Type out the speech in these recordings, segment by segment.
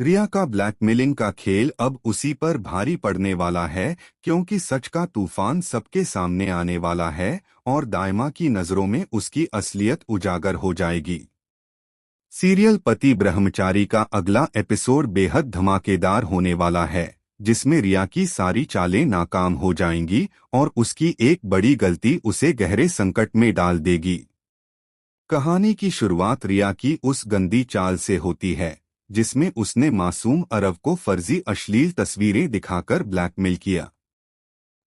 रिया का ब्लैकमेलिंग का खेल अब उसी पर भारी पड़ने वाला है, क्योंकि सच का तूफान सबके सामने आने वाला है और दाइमा की नजरों में उसकी असलियत उजागर हो जाएगी। सीरियल पति ब्रह्मचारी का अगला एपिसोड बेहद धमाकेदार होने वाला है, जिसमें रिया की सारी चालें नाकाम हो जाएंगी और उसकी एक बड़ी गलती उसे गहरे संकट में डाल देगी। कहानी की शुरुआत रिया की उस गंदी चाल से होती है, जिसमें उसने मासूम अरव को फर्जी अश्लील तस्वीरें दिखाकर ब्लैकमेल किया।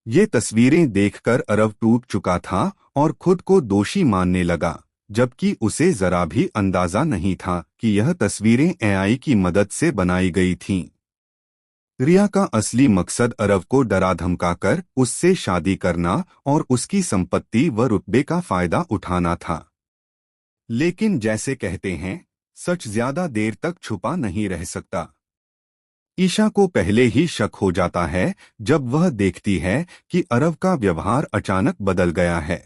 ये तस्वीरें देखकर अरव टूट चुका था और खुद को दोषी मानने लगा, जबकि उसे जरा भी अंदाजा नहीं था कि यह तस्वीरें एआई की मदद से बनाई गई थीं। रिया का असली मकसद अरव को डरा धमकाकर उससे शादी करना और उसकी संपत्ति व रुतबे का फायदा उठाना था। लेकिन जैसे कहते हैं, सच ज्यादा देर तक छुपा नहीं रह सकता। ईशा को पहले ही शक हो जाता है जब वह देखती है कि अरव का व्यवहार अचानक बदल गया है।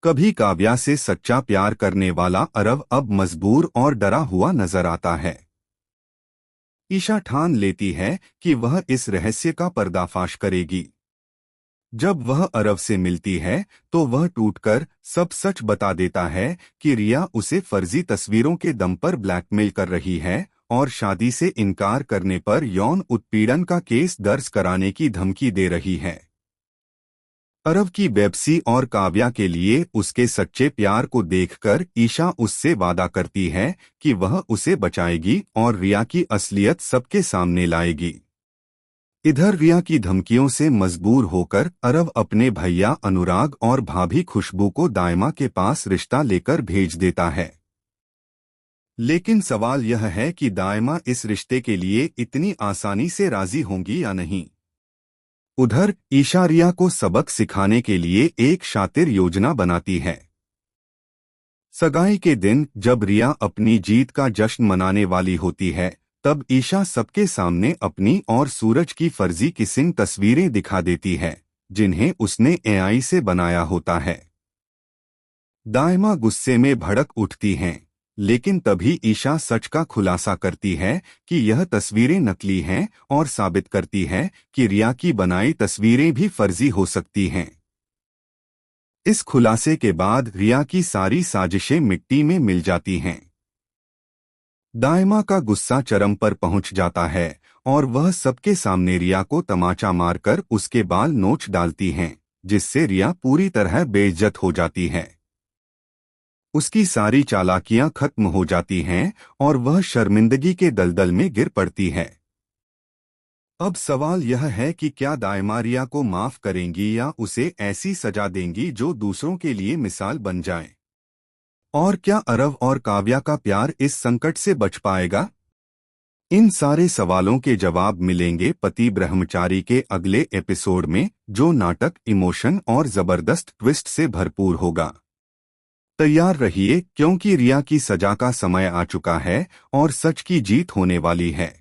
कभी काव्या से सच्चा प्यार करने वाला अरव अब मजबूर और डरा हुआ नजर आता है। ईशा ठान लेती है कि वह इस रहस्य का पर्दाफाश करेगी। जब वह अरव से मिलती है तो वह टूटकर सब सच बता देता है कि रिया उसे फर्जी तस्वीरों के दम पर ब्लैकमेल कर रही है और शादी से इनकार करने पर यौन उत्पीड़न का केस दर्ज कराने की धमकी दे रही है। अरव की बेबसी और काव्या के लिए उसके सच्चे प्यार को देखकर ईशा उससे वादा करती है कि वह उसे बचाएगी और रिया की असलियत सबके सामने लाएगी। इधर रिया की धमकियों से मजबूर होकर अरव अपने भैया अनुराग और भाभी खुशबू को दाइमा के पास रिश्ता लेकर भेज देता है। लेकिन सवाल यह है कि दाइमा इस रिश्ते के लिए इतनी आसानी से राजी होंगी या नहीं। उधर ईशा रिया को सबक सिखाने के लिए एक शातिर योजना बनाती है। सगाई के दिन जब रिया अपनी जीत का जश्न मनाने वाली होती है, तब ईशा सबके सामने अपनी और सूरज की फर्जी किसिंग तस्वीरें दिखा देती है, जिन्हें उसने एआई से बनाया होता है। दाइमा गुस्से में भड़क उठती हैं, लेकिन तभी ईशा सच का खुलासा करती है कि यह तस्वीरें नकली हैं और साबित करती है कि रिया की बनाई तस्वीरें भी फर्जी हो सकती हैं। इस खुलासे के बाद रिया की सारी साजिशें मिट्टी में मिल जाती हैं। दाइमा का गुस्सा चरम पर पहुंच जाता है और वह सबके सामने रिया को तमाचा मारकर उसके बाल नोच डालती हैं, जिससे रिया पूरी तरह बेइज्जत हो जाती है। उसकी सारी चालाकियां खत्म हो जाती हैं और वह शर्मिंदगी के दलदल में गिर पड़ती है। अब सवाल यह है कि क्या दाइमा रिया को माफ करेंगी या उसे ऐसी सजा देंगी जो दूसरों के लिए मिसाल बन जाए। और क्या अरव और काव्या का प्यार इस संकट से बच पाएगा? इन सारे सवालों के जवाब मिलेंगे पति ब्रह्मचारी के अगले एपिसोड में, जो नाटक, इमोशन और जबरदस्त ट्विस्ट से भरपूर होगा। तैयार रहिए, क्योंकि रिया की सजा का समय आ चुका है और सच की जीत होने वाली है।